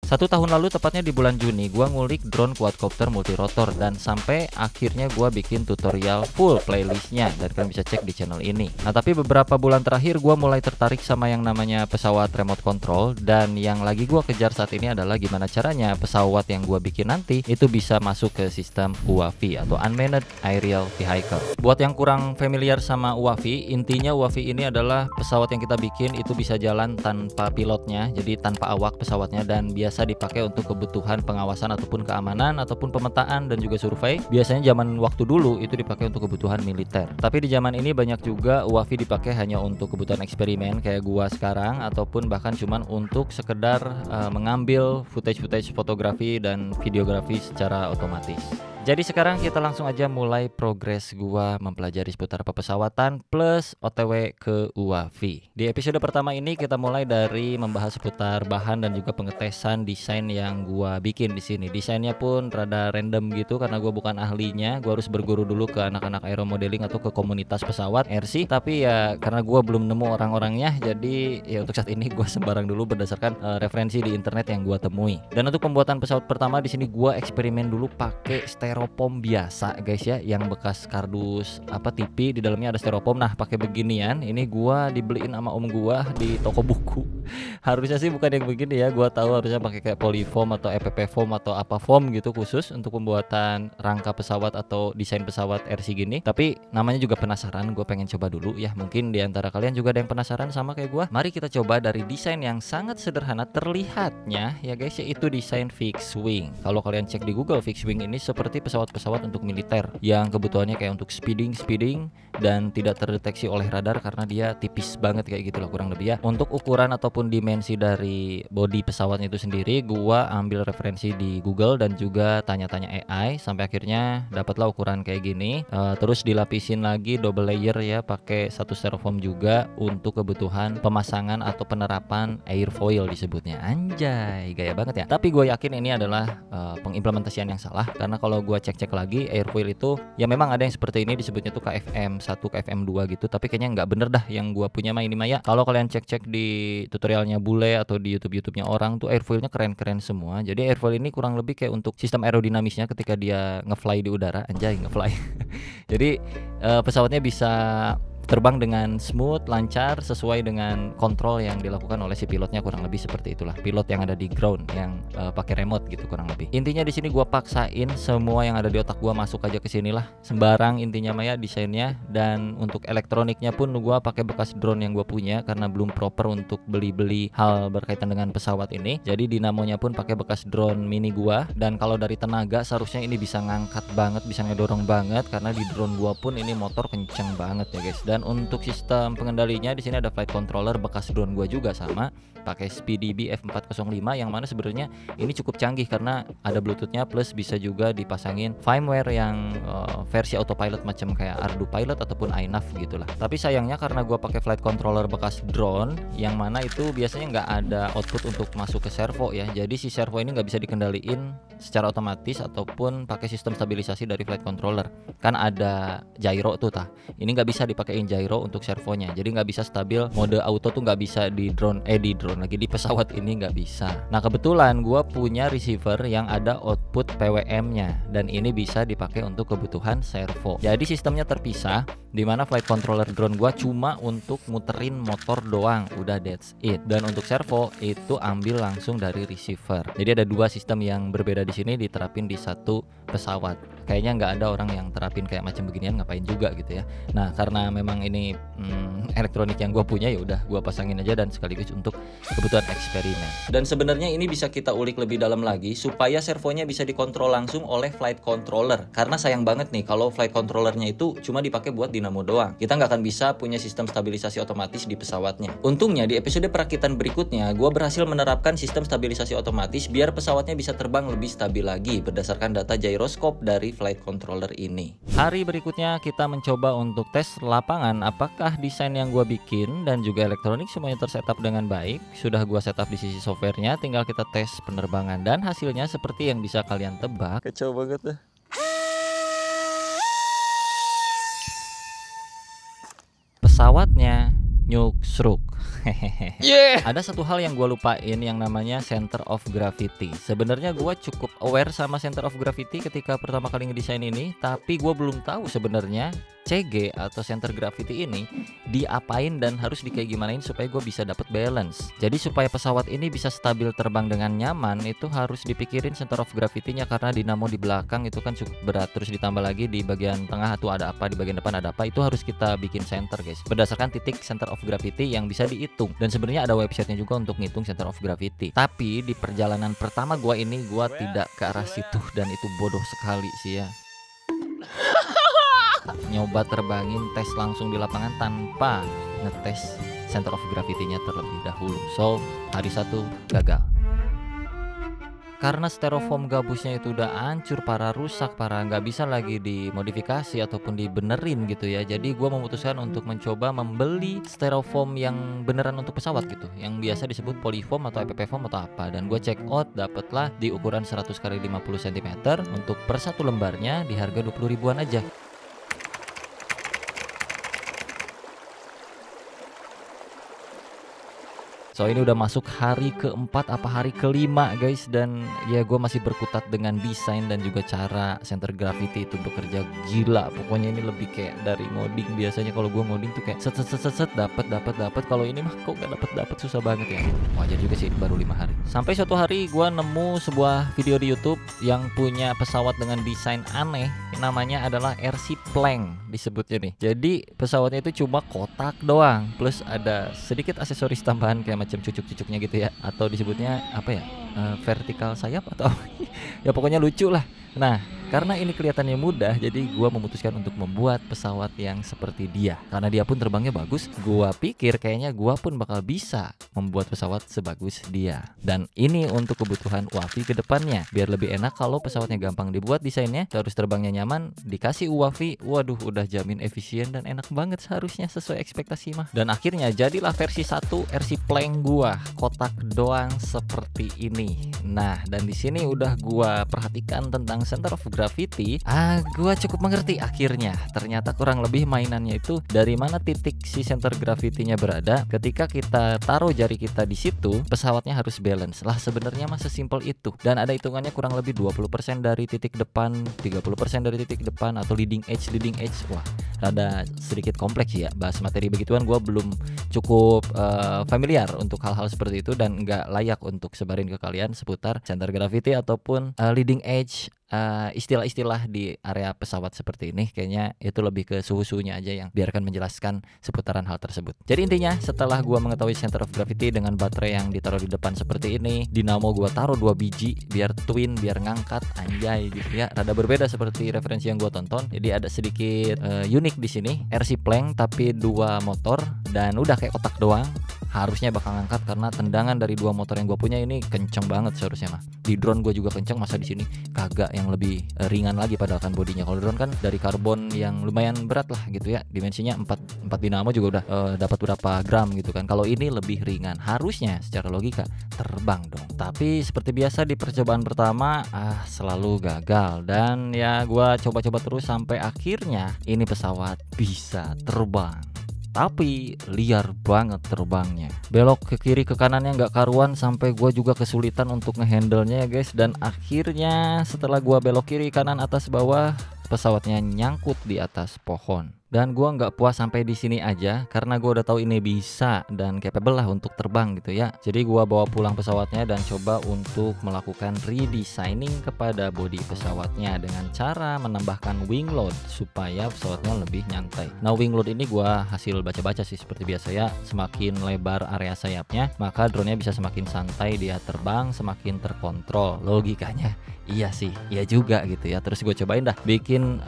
1 tahun lalu, tepatnya di bulan Juni, gua ngulik drone quadcopter multirotor dan sampai akhirnya gua bikin tutorial full playlistnya dan kalian bisa cek di channel ini. Nah, tapi beberapa bulan terakhir gua mulai tertarik sama yang namanya pesawat remote control, dan yang lagi gua kejar saat ini adalah gimana caranya pesawat yang gua bikin nanti itu bisa masuk ke sistem UAV atau Unmanned Aerial Vehicle. Buat yang kurang familiar sama UAV, intinya UAV ini adalah pesawat yang kita bikin itu bisa jalan tanpa pilotnya, jadi tanpa awak pesawatnya, dan biasa dipakai untuk kebutuhan pengawasan ataupun keamanan ataupun pemetaan dan juga survei. Biasanya zaman waktu dulu itu dipakai untuk kebutuhan militer. Tapi di zaman ini banyak juga UAV dipakai hanya untuk kebutuhan eksperimen kayak gua sekarang, ataupun bahkan cuman untuk sekedar mengambil footage fotografi dan videografi secara otomatis. Jadi sekarang kita langsung aja mulai progres gua mempelajari seputar pesawatan plus OTW ke UAV. Di episode pertama ini kita mulai dari membahas seputar bahan dan juga pengetesan desain yang gua bikin di sini. Desainnya pun rada random gitu karena gua bukan ahlinya. Gua harus berguru dulu ke anak-anak aeromodeling atau ke komunitas pesawat RC. Tapi ya karena gua belum nemu orang-orangnya, jadi ya untuk saat ini gua sembarang dulu berdasarkan referensi di internet yang gua temui. Dan untuk pembuatan pesawat pertama di sini gua eksperimen dulu pakai styrofoam biasa guys ya, yang bekas kardus TV di dalamnya ada styrofoam. Nah, pakai beginian ini gua dibeliin sama om gua di toko buku. Harusnya sih bukan yang begini ya, gua tahu harusnya pakai kayak polyfoam atau EPP foam atau apa foam gitu khusus untuk pembuatan rangka pesawat atau desain pesawat RC gini. Tapi namanya juga penasaran, gua pengen coba dulu ya. Mungkin di antara kalian juga ada yang penasaran sama kayak gua. Mari kita coba dari desain yang sangat sederhana terlihatnya ya guys, yaitu desain fixed wing. Kalau kalian cek di Google, fixed wing ini seperti pesawat-pesawat untuk militer yang kebutuhannya kayak untuk speeding dan tidak terdeteksi oleh radar karena dia tipis banget kayak gitulah kurang lebih ya. Untuk ukuran ataupun dimensi dari bodi pesawatnya itu sendiri gua ambil referensi di Google dan juga tanya-tanya AI sampai akhirnya dapatlah ukuran kayak gini. Terus dilapisin lagi double layer ya, pakai satu styrofoam juga untuk kebutuhan pemasangan atau penerapan airfoil disebutnya. Anjay, gaya banget ya. Tapi gue yakin ini adalah pengimplementasian yang salah, karena kalau gue cek lagi airfoil itu ya memang ada yang seperti ini disebutnya tuh KFM 1 KFM 2 gitu, tapi kayaknya nggak bener dah yang gue punya mah ini Maya. Kalau kalian cek di tutorialnya bule atau di YouTube-nya orang tuh airfoilnya keren-keren semua. Jadi airfoil ini kurang lebih kayak untuk sistem aerodinamisnya ketika dia ngefly di udara. Anjay, ngefly. Jadi pesawatnya bisa terbang dengan smooth, lancar, sesuai dengan kontrol yang dilakukan oleh si pilotnya, kurang lebih seperti itulah. Pilot yang ada di ground yang pakai remote gitu kurang lebih. Intinya di sini gua paksain semua yang ada di otak gua masuk aja ke sinilah. Sembarang intinya Maya desainnya. Dan untuk elektroniknya pun gua pakai bekas drone yang gua punya karena belum proper untuk beli hal berkaitan dengan pesawat ini. Jadi dinamonya pun pakai bekas drone mini gua, dan kalau dari tenaga seharusnya ini bisa ngangkat banget, bisa ngedorong banget karena di drone gua pun ini motor kenceng banget ya guys. Dan untuk sistem pengendalinya di sini ada flight controller bekas drone gua juga sama, pakai SpeeDB F405 yang mana sebenarnya ini cukup canggih karena ada bluetoothnya plus bisa juga dipasangin firmware yang versi autopilot macam kayak Ardu Pilot ataupun iNav gitulah. Tapi sayangnya karena gua pakai flight controller bekas drone yang mana itu biasanya nggak ada output untuk masuk ke servo ya, jadi si servo ini nggak bisa dikendaliin secara otomatis ataupun pakai sistem stabilisasi dari flight controller. Kan ada gyro tuh tah, ini nggak bisa dipakein gyro untuk servonya, jadi nggak bisa stabil. Mode auto tuh nggak bisa di drone lagi di pesawat ini nggak bisa. Nah, kebetulan gua punya receiver yang ada output PWM-nya dan ini bisa dipakai untuk kebutuhan servo. Jadi sistemnya terpisah, dimana flight controller drone gua cuma untuk muterin motor doang, udah that's it. Dan untuk servo itu ambil langsung dari receiver. Jadi ada dua sistem yang berbeda di sini diterapin di satu pesawat. Kayaknya nggak ada orang yang terapin kayak macam beginian, ngapain juga gitu ya. Nah, karena memang ini elektronik yang gue punya, ya udah gue pasangin aja dan sekaligus untuk kebutuhan eksperimen. Dan sebenarnya ini bisa kita ulik lebih dalam lagi supaya servonya bisa dikontrol langsung oleh flight controller. Karena sayang banget nih kalau flight controllernya itu cuma dipakai buat dinamo doang. Kita nggak akan bisa punya sistem stabilisasi otomatis di pesawatnya. Untungnya di episode perakitan berikutnya gue berhasil menerapkan sistem stabilisasi otomatis biar pesawatnya bisa terbang lebih stabil lagi berdasarkan data gyroscope dari flight controller ini. Hari berikutnya kita mencoba untuk tes lapangan apakah desain yang gue bikin dan juga elektronik semuanya tersetup dengan baik. Sudah gue setup di sisi softwarenya, tinggal kita tes penerbangan dan hasilnya seperti yang bisa kalian tebak. Kacau banget tuh. Pesawatnya nyuksruk. Ada satu hal yang gue lupain yang namanya center of gravity. Sebenarnya gue cukup aware sama center of gravity ketika pertama kali ngedesain ini, tapi gue belum tahu sebenarnya CG atau center gravity ini diapain dan harus kayak gimanain supaya gue bisa dapet balance. Jadi supaya pesawat ini bisa stabil terbang dengan nyaman, itu harus dipikirin center of gravity-nya, karena dinamo di belakang itu kan cukup berat, terus ditambah lagi di bagian tengah tuh ada apa, di bagian depan ada apa, itu harus kita bikin center guys, berdasarkan titik center of gravity yang bisa dihitung. Dan sebenarnya ada websitenya juga untuk ngitung center of gravity. Tapi di perjalanan pertama gue tidak ke arah situ, dan itu bodoh sekali sih ya. Nyoba terbangin tes langsung di lapangan tanpa ngetes center of gravity-nya terlebih dahulu. So hari 1 gagal. Karena styrofoam gabusnya itu udah hancur parah, rusak parah, nggak bisa lagi dimodifikasi ataupun dibenerin gitu ya. Jadi gue memutuskan untuk mencoba membeli styrofoam yang beneran untuk pesawat gitu, yang biasa disebut polyfoam atau EPP foam atau apa. Dan gue check out, dapatlah di ukuran 100 x 50 cm untuk per satu lembarnya di harga 20 ribuan aja. So ini udah masuk hari keempat apa hari kelima guys, dan ya gue masih berkutat dengan desain dan juga cara center gravity itu bekerja gila. Pokoknya ini lebih kayak dari ngoding. Biasanya kalau gue ngoding tuh kayak set dapat. Kalau ini mah kok gak dapat susah banget ya. Wajar juga sih baru 5 hari. Sampai suatu hari gue nemu sebuah video di YouTube yang punya pesawat dengan desain aneh. Namanya adalah RC Plank disebutnya nih. Jadi pesawatnya itu cuma kotak doang, plus ada sedikit aksesoris tambahan kayak macam cucuk-cucuknya gitu ya, atau disebutnya apa ya, vertikal sayap atau ya pokoknya lucu lah. Nah, karena ini kelihatannya mudah, jadi gua memutuskan untuk membuat pesawat yang seperti dia. Karena dia pun terbangnya bagus, gua pikir kayaknya gua pun bakal bisa membuat pesawat sebagus dia. Dan ini untuk kebutuhan UAV ke depannya. Biar lebih enak kalau pesawatnya gampang dibuat desainnya, terus terbangnya nyaman, dikasih UAV, waduh udah jamin efisien dan enak banget seharusnya sesuai ekspektasi mah. Dan akhirnya jadilah versi 1 RC Plank gua, kotak doang seperti ini. Nah, dan di sini udah gua perhatikan tentang center of gravity, gua cukup mengerti akhirnya. Ternyata kurang lebih mainannya itu dari mana titik si center gravity-nya berada. Ketika kita taruh jari kita di situ, pesawatnya harus balance. Lah sebenarnya mah sesimpel itu. Dan ada hitungannya kurang lebih 20% dari titik depan, 30% dari titik depan, atau leading edge. Wah, rada sedikit kompleks ya. Bahas materi begituan gua belum cukup familiar untuk hal-hal seperti itu, dan nggak layak untuk sebarin ke kalian seputar center gravity ataupun leading edge. Istilah-istilah di area pesawat seperti ini kayaknya itu lebih ke suhu-suhunya aja yang biarkan menjelaskan seputaran hal tersebut. Jadi intinya setelah gua mengetahui center of gravity dengan baterai yang ditaruh di depan seperti ini, dinamo gua taruh 2 biji biar twin, biar ngangkat, anjay gitu ya. Rada berbeda seperti referensi yang gua tonton. Jadi ada sedikit unik di sini, RC Plank tapi 2 motor, dan udah kayak kotak doang. Harusnya bakal ngangkat karena tendangan dari 2 motor yang gue punya ini kenceng banget seharusnya mah. Di drone gue juga kenceng, masa di sini kagak yang lebih ringan lagi padahal kan bodinya. Kalau drone kan dari karbon yang lumayan berat lah gitu ya. Dimensinya 4 dinamo juga udah dapat berapa gram gitu kan. Kalau ini lebih ringan. Harusnya secara logika terbang dong. Tapi seperti biasa di percobaan pertama selalu gagal, dan ya gue coba-coba terus sampai akhirnya ini pesawat bisa terbang. Tapi liar banget terbangnya, belok ke kiri ke kanannya nggak karuan, sampai gue juga kesulitan untuk ngehandle-nya ya guys. Dan akhirnya setelah gue belok kiri kanan atas bawah, pesawatnya nyangkut di atas pohon. Dan gua nggak puas sampai di sini aja, karena gua udah tahu ini bisa dan capable lah untuk terbang gitu ya. Jadi gua bawa pulang pesawatnya dan coba untuk melakukan redesigning kepada bodi pesawatnya dengan cara menambahkan wing load supaya pesawatnya lebih nyantai. Nah, wing load ini gua hasil baca-baca sih seperti biasa ya. Semakin lebar area sayapnya, maka drone-nya bisa semakin santai dia terbang, semakin terkontrol. Logikanya iya sih, iya juga gitu ya. Terus gue cobain dah bikin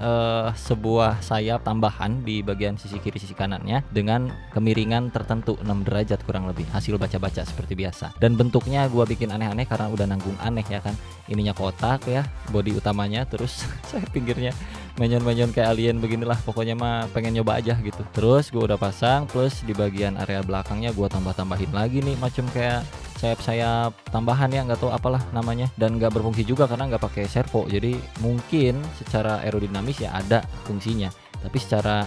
sebuah sayap tambahan di bagian sisi kiri sisi kanannya dengan kemiringan tertentu 6 derajat kurang lebih. Hasil baca-baca seperti biasa. Dan bentuknya gue bikin aneh-aneh karena udah nanggung aneh ya kan. Ininya kotak ya, bodi utamanya, terus saya pinggirnya menyon-menyon kayak alien beginilah. Pokoknya mah pengen nyoba aja gitu. Terus gue udah pasang, plus di bagian area belakangnya gue tambah-tambahin lagi nih macam kayak sayap-sayap tambahan ya, nggak tahu apalah namanya, dan nggak berfungsi juga karena nggak pakai servo. Jadi mungkin secara aerodinamis ya ada fungsinya, tapi secara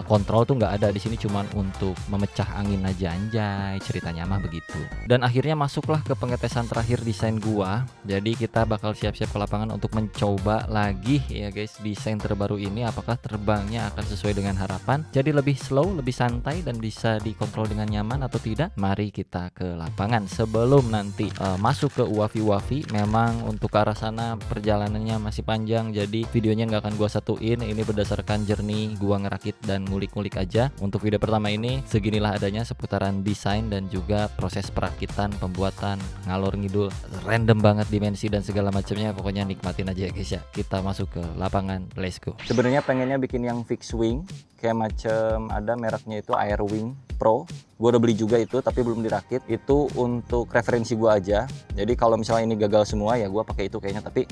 kontrol tuh nggak ada di sini, cuman untuk memecah angin aja, anjay ceritanya mah begitu. Dan akhirnya masuklah ke pengetesan terakhir desain gua. Jadi kita bakal siap-siap ke lapangan untuk mencoba lagi ya guys desain terbaru ini, apakah terbangnya akan sesuai dengan harapan, jadi lebih slow, lebih santai dan bisa dikontrol dengan nyaman atau tidak. Mari kita ke lapangan. Sebelum nanti masuk ke Uafi-Uafi, memang untuk ke arah sana perjalanannya masih panjang, jadi videonya nggak akan gua satuin. Ini berdasarkan journey gua ngerakit dan ngulik-ngulik aja. Untuk video pertama ini seginilah adanya seputaran desain dan juga proses perakitan, pembuatan, ngalor ngidul, random banget dimensi dan segala macamnya. Pokoknya nikmatin aja ya guys ya. Kita masuk ke lapangan, let's go. Sebenarnya pengennya bikin yang fixed wing, kayak macam ada mereknya itu Air Wing Pro. Gue udah beli juga itu, tapi belum dirakit. Itu untuk referensi gue aja. Jadi kalau misalnya ini gagal semua ya gue pakai itu kayaknya. Tapi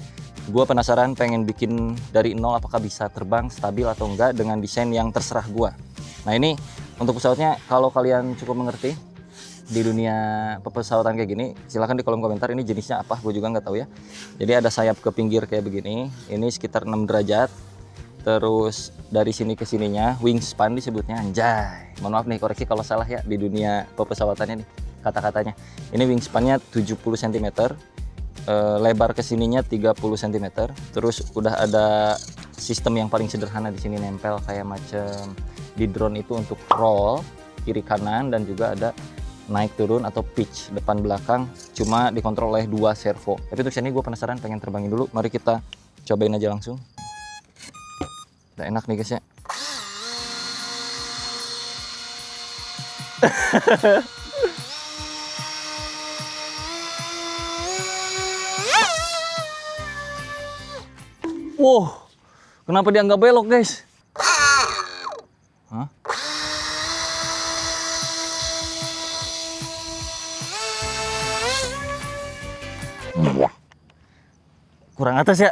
gue penasaran pengen bikin dari nol, apakah bisa terbang stabil atau enggak dengan desain yang terserah gue. Nah ini untuk pesawatnya, kalau kalian cukup mengerti di dunia pesawatan kayak gini, silahkan di kolom komentar ini jenisnya apa, gue juga nggak tahu ya. Jadi ada sayap ke pinggir kayak begini, ini sekitar 6 derajat. Terus dari sini ke sininya wingspan disebutnya, anjay. Mohon maaf nih koreksi kalau salah ya di dunia pepesawatannya nih kata-katanya. Ini wingspannya 70 cm, lebar ke sininya 30 cm. Terus udah ada sistem yang paling sederhana di sini, nempel kayak macam di drone itu untuk roll kiri kanan, dan juga ada naik turun atau pitch depan belakang, cuma dikontrol oleh 2 servo. Tapi untuk sini gue penasaran pengen terbangin dulu. Mari kita cobain aja langsung. Udah enak nih guys ya. Wow, kenapa dia nggak belok guys? Hah? Kurang atas ya.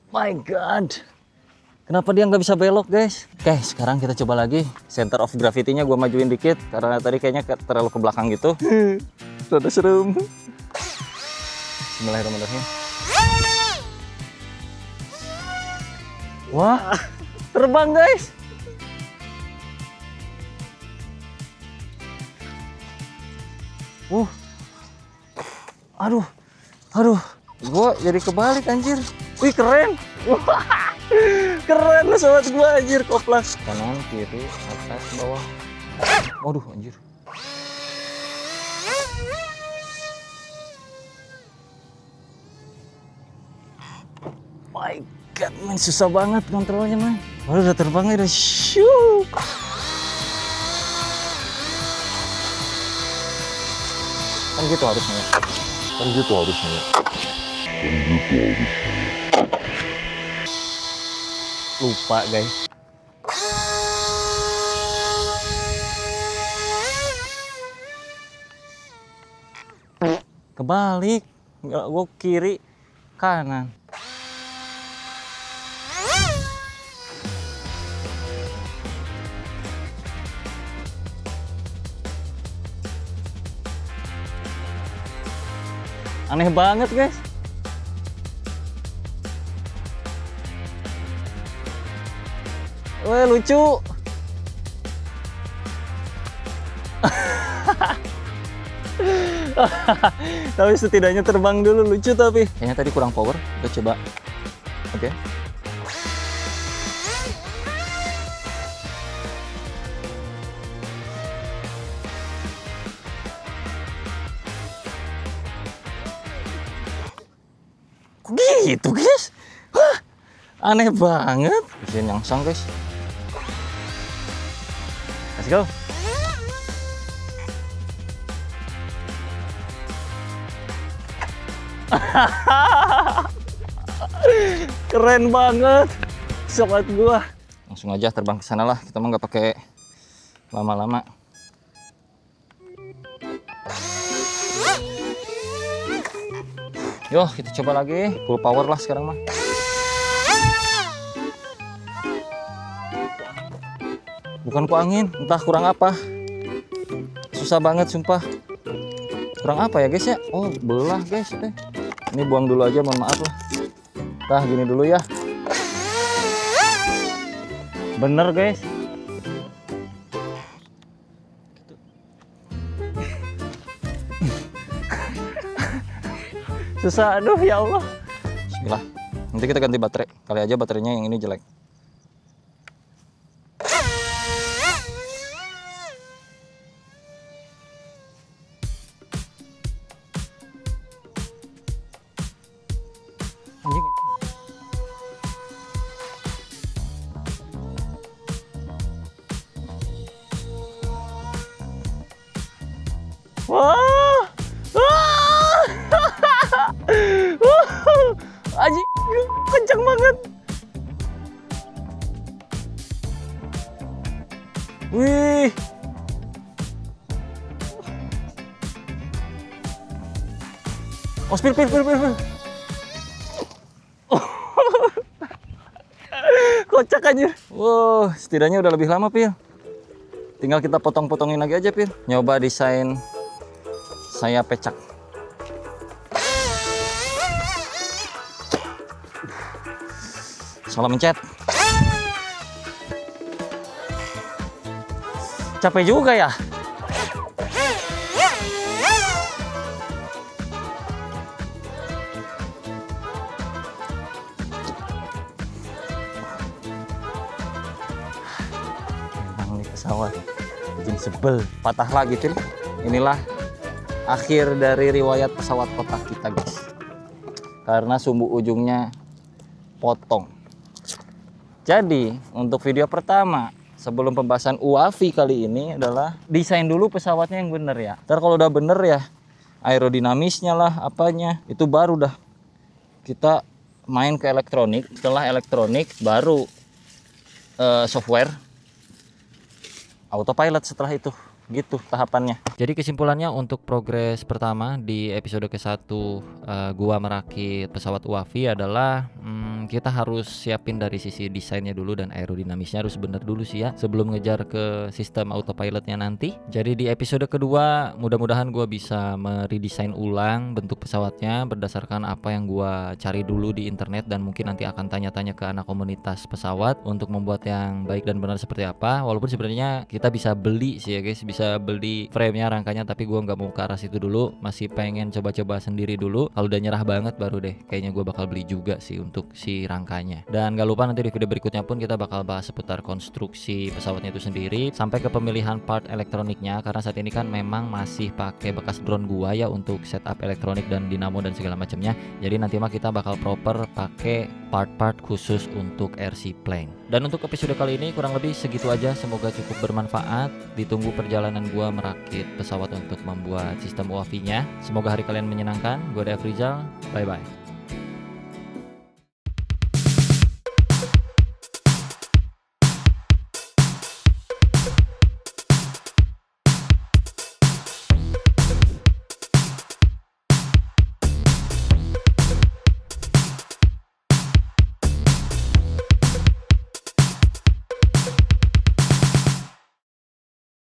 My God, kenapa dia nggak bisa belok guys? Oke, sekarang kita coba lagi. Center of gravity-nya gue majuin dikit karena tadi kayaknya terlalu ke belakang gitu. Rada serem. Bismillahirrahmanirrahim. Wah, terbang guys. Aduh, gue jadi kebalik anjir. Wih keren. Keren sobat gue anjir, koplas. Kanan, kiri, atas, bawah. Waduh anjir. My God, man, susah banget kontrolnya man. Waduh, udah terbangnya udah shoo. Kan gitu harusnya. Lupa guys. Kebalik. Nggak, gua kiri kanan. Aneh banget guys. Wah lucu. Tapi setidaknya terbang dulu, lucu tapi. Kayaknya tadi kurang power, kita coba. Oke. Kok gitu guys? Wah, aneh banget. Bisa nyangsang guys. Let's go. Keren banget sobat gua. Langsung aja terbang ke sana lah, kita mah nggak pakai lama-lama. Yo, kita coba lagi full power lah sekarang mah. Bukan ku angin, entah kurang apa. Susah banget sumpah. Kurang apa ya guys ya? Oh belah guys. Ini buang dulu aja, mohon maaf lah. Tah gini dulu ya. Bener guys. Susah, aduh ya Allah. Bismillah. Nanti kita ganti baterai. Kali aja baterainya yang ini jelek. Anjing. Wah. Wah. Anjing, kencang banget. Wih. Oh, spill. Oh. Kocak aja. Wow, setidaknya udah lebih lama, Pil. Tinggal kita potong-potongin lagi aja, Pil. Nyoba desain saya pecak. Salah mencet. Capek juga ya. Memang nih pesawat bikin sebel, patah lagi Cil. Inilah akhir dari riwayat pesawat kotak kita guys, karena sumbu ujungnya potong. Jadi untuk video pertama sebelum pembahasan UAV kali ini adalah desain dulu pesawatnya yang bener ya. Ntar kalau udah bener ya aerodinamisnya lah apanya itu baru dah kita main ke elektronik. Setelah elektronik baru software autopilot setelah itu. Gitu tahapannya. Jadi kesimpulannya untuk progres pertama di episode ke-1 gua merakit pesawat UAV adalah kita harus siapin dari sisi desainnya dulu dan aerodinamisnya harus bener dulu sih ya sebelum ngejar ke sistem autopilotnya nanti. Jadi di episode kedua mudah-mudahan gua bisa meredesain ulang bentuk pesawatnya berdasarkan apa yang gua cari dulu di internet dan mungkin nanti akan tanya-tanya ke anak komunitas pesawat untuk membuat yang baik dan benar seperti apa. Walaupun sebenarnya kita bisa beli sih ya guys, bisa beli frame-nya, rangkanya, tapi gue nggak mau ke arah situ dulu, masih pengen coba-coba sendiri dulu. Kalau udah nyerah banget baru deh kayaknya gue bakal beli juga sih untuk si rangkanya. Dan gak lupa nanti di video berikutnya pun kita bakal bahas seputar konstruksi pesawatnya itu sendiri sampai ke pemilihan part elektroniknya, karena saat ini kan memang masih pakai bekas drone gua ya untuk setup elektronik dan dinamo dan segala macamnya. Jadi nanti mah kita bakal proper pakai part-part khusus untuk RC plane. Dan untuk episode kali ini kurang lebih segitu aja, semoga cukup bermanfaat. Ditunggu perjalanan gua merakit pesawat untuk membuat sistem UAV-nya. Semoga hari kalian menyenangkan. Gua Dev Rizal, bye bye.